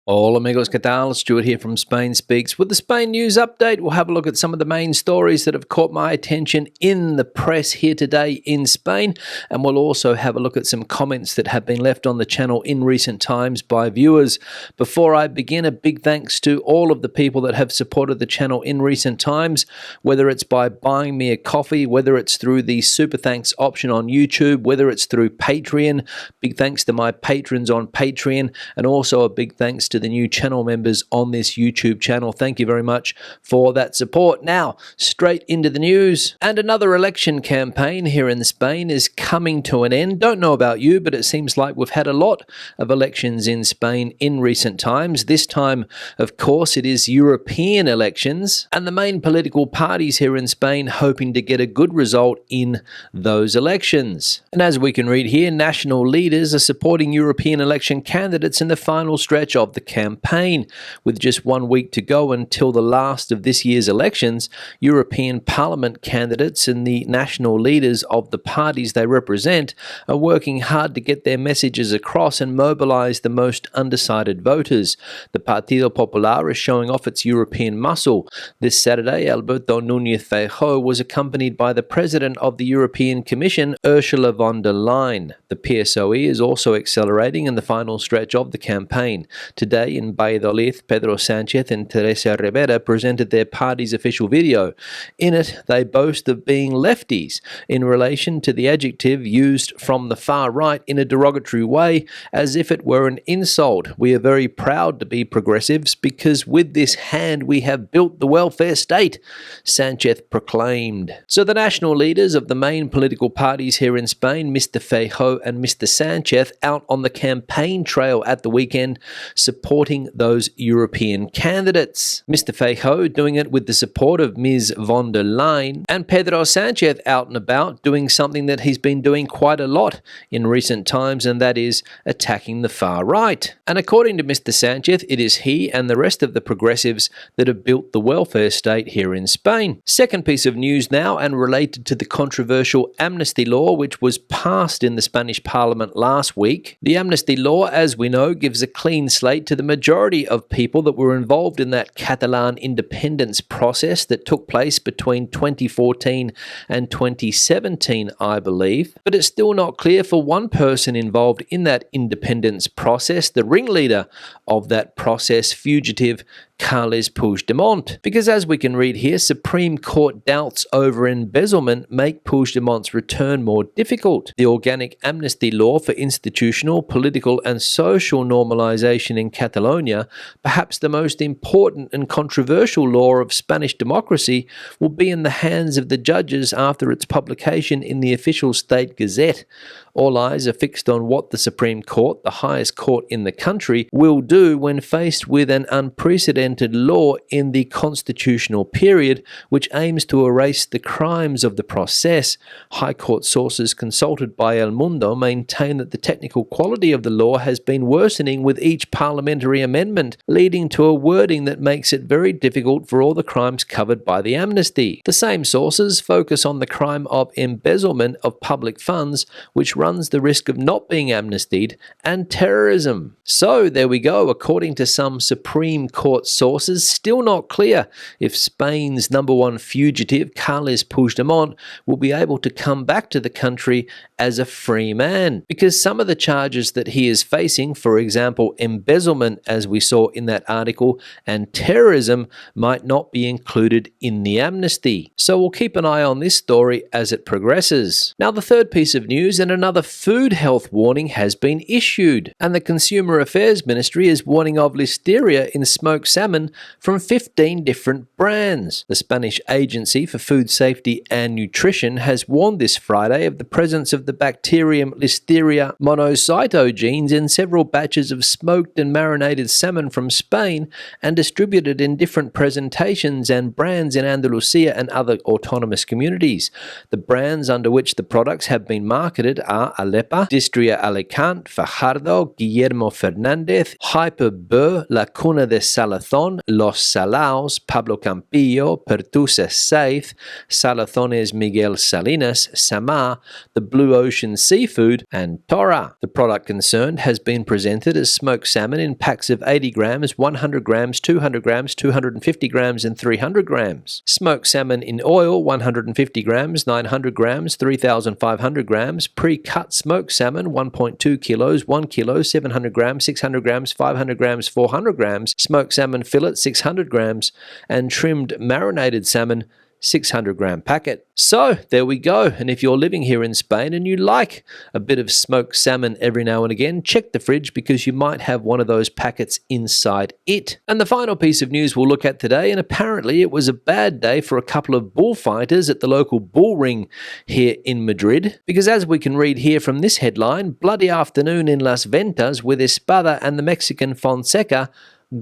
Hola amigos, ¿qué tal? Stuart here from Spain Speaks. With the Spain news update, we'll have a look at some of the main stories that have caught my attention in the press here today in Spain, and we'll also have a look at some comments that have been left on the channel in recent times by viewers. Before I begin, a big thanks to all of the people that have supported the channel in recent times, whether it's by buying me a coffee, whether it's through the super thanks option on YouTube, whether it's through Patreon. Big thanks to my patrons on Patreon, and also a big thanks to the new channel members on this YouTube channel. Thank you very much for that support. Now, straight into the news. And another election campaign here in Spain is coming to an end. Don't know about you, but it seems like we've had a lot of elections in Spain in recent times. This time, of course, it is European elections, and the main political parties here in Spain hoping to get a good result in those elections. And as we can read here, national leaders are supporting European election candidates in the final stretch of the campaign. With just 1 week to go until the last of this year's elections, European Parliament candidates and the national leaders of the parties they represent are working hard to get their messages across and mobilize the most undecided voters. The Partido Popular is showing off its European muscle. This Saturday, Alberto Núñez Feijóo was accompanied by the President of the European Commission, Ursula von der Leyen. The PSOE is also accelerating in the final stretch of the campaign. Today in Valladolid, Pedro Sánchez and Teresa Rivera presented their party's official video. In it, they boast of being lefties in relation to the adjective used from the far right in a derogatory way, as if it were an insult. We are very proud to be progressives because with this hand we have built the welfare state, Sánchez proclaimed. So the national leaders of the main political parties here in Spain, Mr. Feijóo and Mr. Sánchez, out on the campaign trail at the weekend, supporting those European candidates. Mr. Feijóo doing it with the support of Ms. von der Leyen, and Pedro Sánchez out and about doing something that he's been doing quite a lot in recent times, and that is attacking the far right. And according to Mr. Sánchez, it is he and the rest of the progressives that have built the welfare state here in Spain. Second piece of news now, and related to the controversial Amnesty law which was passed in the Spanish Parliament last week. The Amnesty law, as we know, gives a clean slate to the majority of people that were involved in that Catalan independence process that took place between 2014 and 2017, I believe. But it's still not clear for one person involved in that independence process, the ringleader of that process, fugitive Carles Puigdemont. Because as we can read here, Supreme Court doubts over embezzlement make Puigdemont's return more difficult. The organic amnesty law for institutional, political and social normalization in Catalonia, perhaps the most important and controversial law of Spanish democracy, will be in the hands of the judges after its publication in the official state gazette. All eyes are fixed on what the Supreme Court, the highest court in the country, will do when faced with an unprecedented law in the constitutional period which aims to erase the crimes of the process. High Court sources consulted by El Mundo maintain that the technical quality of the law has been worsening with each parliamentary amendment, leading to a wording that makes it very difficult for all the crimes covered by the amnesty. The same sources focus on the crime of embezzlement of public funds, which runs the risk of not being amnestied, and terrorism. So there we go. According to some Supreme Court sources, still not clear if Spain's #1 fugitive, Carles Puigdemont, will be able to come back to the country as a free man, because some of the charges that he is facing, for example embezzlement as we saw in that article, and terrorism, might not be included in the amnesty. So we'll keep an eye on this story as it progresses. Now the third piece of news, and another food health warning has been issued, and the Consumer Affairs Ministry is warning of listeria in smoked salmon from 15 different brands. The Spanish Agency for Food Safety and Nutrition has warned this Friday of the presence of the bacterium Listeria monocytogenes in several batches of smoked and marinated salmon from Spain and distributed in different presentations and brands in Andalusia and other autonomous communities. The brands under which the products have been marketed are Palma, Alepa, Distria, Alicante, Fajardo, Guillermo Fernandez, Hyperbur, La Cuna de Salazón, Los Salaos, Pablo Campillo, Pertusa Saith, Salazones Miguel Salinas, Samar, the Blue Ocean Seafood, and Torra. The product concerned has been presented as smoked salmon in packs of 80 grams, 100 grams, 200 grams, 250 grams, and 300 grams. Smoked salmon in oil, 150 grams, 900 grams, 3,500 grams. Pre-cut smoked salmon, 1.2 kilos, 1 kilo, 700 grams, 600 grams, 500 grams, 400 grams. Smoked salmon fillet, 600 grams. And trimmed marinated salmon, 600 gram packet. So there we go. And if you're living here in Spain and you like a bit of smoked salmon every now and again, check the fridge because you might have one of those packets inside it. And the final piece of news we'll look at today, and apparently it was a bad day for a couple of bullfighters at the local bull ring here in Madrid, because as we can read here from this headline, bloody afternoon in Las Ventas with Espada and the Mexican Fonseca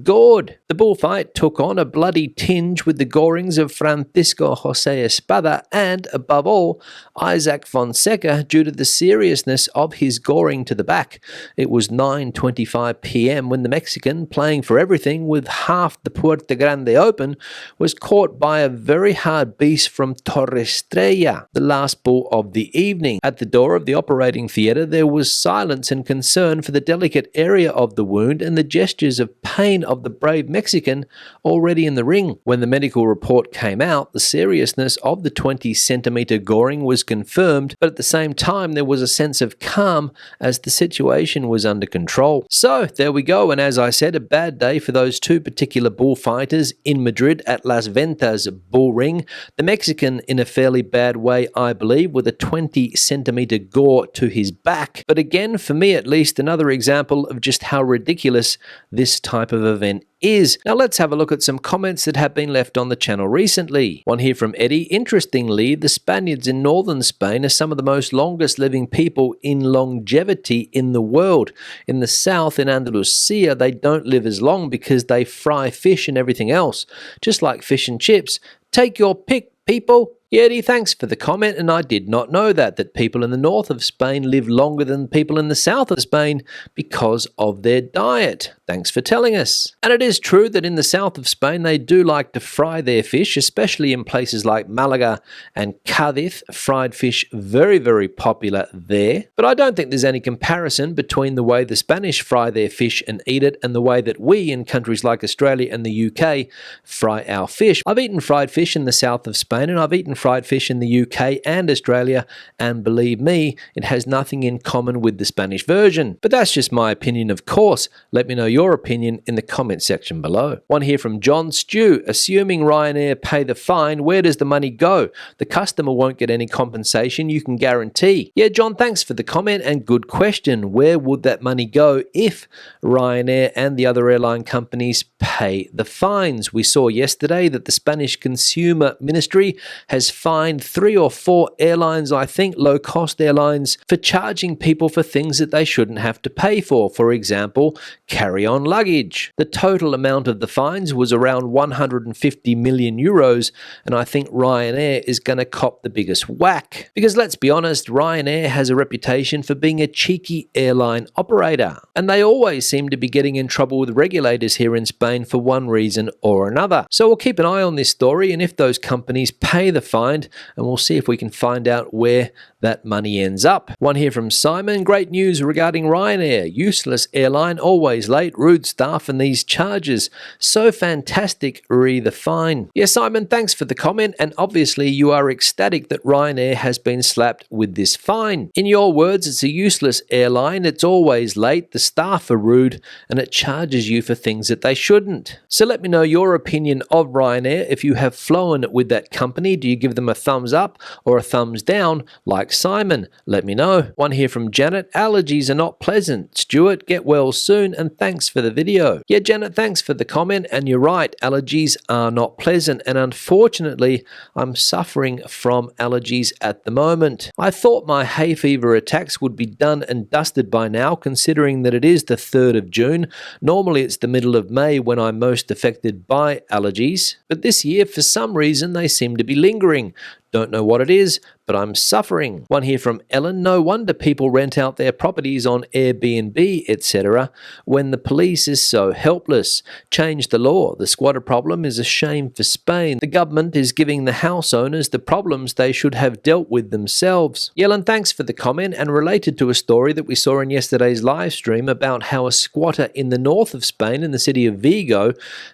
gored. The bullfight took on a bloody tinge with the gorings of Francisco Jose Espada and, above all, Isaac Fonseca due to the seriousness of his goring to the back. It was 9:25 p.m. when the Mexican, playing for everything with half the Puerta Grande open, was caught by a very hard beast from Torrestrella, the last bull of the evening. At the door of the operating theatre there was silence and concern for the delicate area of the wound and the gestures of pain of the brave Mexican already in the ring. When the medical report came out, the seriousness of the 20-centimeter goring was confirmed, but at the same time there was a sense of calm as the situation was under control. So there we go, and as I said, a bad day for those two particular bullfighters in Madrid at Las Ventas bull ring. The Mexican in a fairly bad way, I believe, with a 20-centimeter gore to his back. But again, for me at least, another example of just how ridiculous this type of event is. Now let's have a look at some comments that have been left on the channel recently. One here from Eddie. Interestingly, the Spaniards in northern Spain are some of the most longest living people in longevity in the world. In the south, in Andalusia, they don't live as long because they fry fish and everything else, just like fish and chips. Take your pick, people. Eddie, thanks for the comment, and I did not know that people in the north of Spain live longer than people in the south of Spain because of their diet. Thanks for telling us. And it is true that in the south of Spain they do like to fry their fish, especially in places like Malaga and Cadiz. Fried fish, very, very popular there. But I don't think there's any comparison between the way the Spanish fry their fish and eat it and the way that we in countries like Australia and the UK fry our fish. I've eaten fried fish in the south of Spain, and I've eaten fried fish in the UK and Australia, and believe me, it has nothing in common with the Spanish version. But that's just my opinion, of course. Let me know your opinion in the comment section below. One here from John Stew. Assuming Ryanair pay the fine, where does the money go? The customer won't get any compensation, you can guarantee. Yeah, John, thanks for the comment and good question. Where would that money go if Ryanair and the other airline companies pay the fines? We saw yesterday that the Spanish Consumer Ministry has fined 3 or 4 airlines, I think low-cost airlines, for charging people for things that they shouldn't have to pay for. For example, carry-on luggage. The total amount of the fines was around 150 million euros, and I think Ryanair is going to cop the biggest whack. Because let's be honest, Ryanair has a reputation for being a cheeky airline operator, and they always seem to be getting in trouble with regulators here in Spain for one reason or another. So we'll keep an eye on this story, and if those companies pay the fine, and we'll see if we can find out where that money ends up. One here from Simon. Great news regarding Ryanair. Useless airline, always late, rude staff, and these charges. So fantastic, re the fine. Yeah, Simon, thanks for the comment, and obviously you are ecstatic that Ryanair has been slapped with this fine. In your words, it's a useless airline, it's always late, the staff are rude, and it charges you for things that they shouldn't. So let me know your opinion of Ryanair. If you have flown with that company, do you give them a thumbs up or a thumbs down like Simon? Let me know. One here from Janet. Allergies are not pleasant. Stuart, get well soon, and thanks for the video. Yeah, Janet, thanks for the comment, and you're right, allergies are not pleasant, and unfortunately I'm suffering from allergies at the moment. I thought my hay fever attacks would be done and dusted by now, considering that it is the 3rd of June. Normally it's the middle of May when I'm most affected by allergies, but this year for some reason they seem to be lingering. Don't know what it is, but I'm suffering. One here from Ellen. No wonder people rent out their properties on Airbnb, etc. when the police is so helpless. Change the law. The squatter problem is a shame for Spain. The government is giving the house owners the problems they should have dealt with themselves. Ellen, thanks for the comment, and related to a story that we saw in yesterday's live stream about how a squatter in the north of Spain, in the city of Vigo,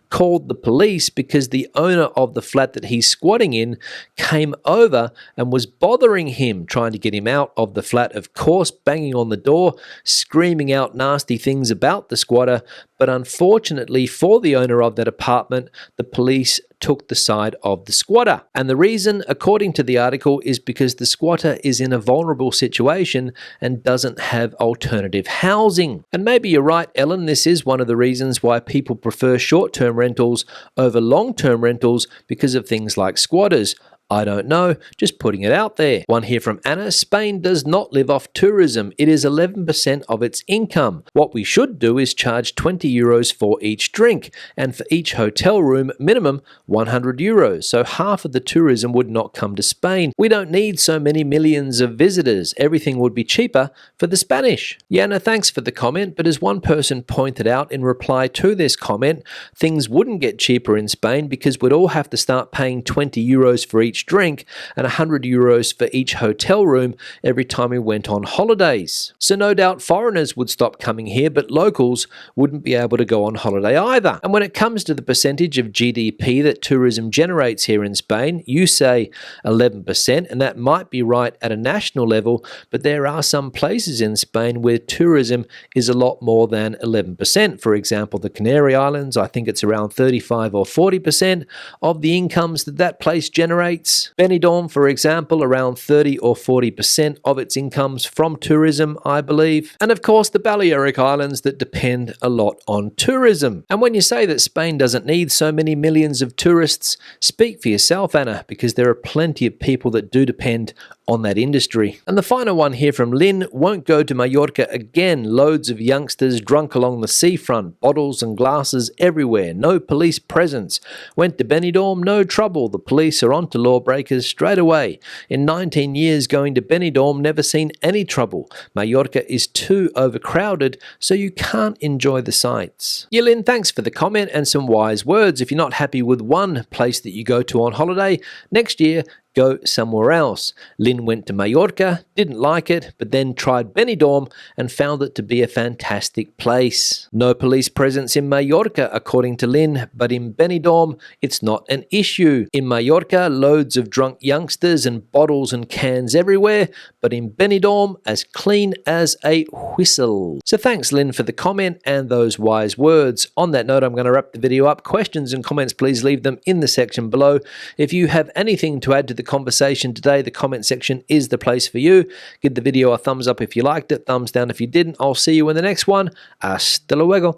called the police because the owner of the flat that he's squatting in came over and was bothering him, trying to get him out of the flat, of course, banging on the door, screaming out nasty things about the squatter. But unfortunately for the owner of that apartment, the police took the side of the squatter. And the reason, according to the article, is because the squatter is in a vulnerable situation and doesn't have alternative housing. And maybe you're right, Ellen, this is one of the reasons why people prefer short-term rentals over long-term rentals, because of things like squatters. I don't know, just putting it out there. One here from Anna. Spain does not live off tourism. It is 11% of its income. What we should do is charge 20 euros for each drink, and for each hotel room, minimum 100 euros. So half of the tourism would not come to Spain. We don't need so many millions of visitors. Everything would be cheaper for the Spanish. Yana, thanks for the comment, but as one person pointed out in reply to this comment, things wouldn't get cheaper in Spain because we'd all have to start paying 20 euros for each drink and 100 euros for each hotel room every time we went on holidays. So no doubt foreigners would stop coming here, but locals wouldn't be able to go on holiday either. And when it comes to the percentage of GDP that tourism generates here in Spain, you say 11%, and that might be right at a national level, but there are some places in Spain where tourism is a lot more than 11%. For example, the Canary Islands, I think it's around 35 or 40% of the incomes that place generates. Benidorm, for example, around 30 or 40% of its incomes from tourism, I believe. And of course, the Balearic Islands that depend a lot on tourism. And when you say that Spain doesn't need so many millions of tourists, speak for yourself, Anna, because there are plenty of people that do depend on that industry. And the final one here from Lynn. Won't go to Mallorca again. Loads of youngsters drunk along the seafront, bottles and glasses everywhere, no police presence. Went to Benidorm, no trouble. The police are onto lawbreakers straight away. In 19 years going to Benidorm, never seen any trouble. Mallorca is too overcrowded, so you can't enjoy the sights. Yeah, Lynn, thanks for the comment and some wise words. If you're not happy with one place that you go to on holiday, next year go somewhere else. Lynn went to Mallorca, didn't like it, but then tried Benidorm and found it to be a fantastic place. No police presence in Mallorca, according to Lynn, but in Benidorm, it's not an issue. In Mallorca, loads of drunk youngsters and bottles and cans everywhere, but in Benidorm, as clean as a whistle. So thanks, Lynn, for the comment and those wise words. On that note, I'm going to wrap the video up. Questions and comments, please leave them in the section below. If you have anything to add to the conversation today, the comment section is the place for you. Give the video a thumbs up if you liked it, thumbs down if you didn't. I'll see you in the next one. Hasta luego.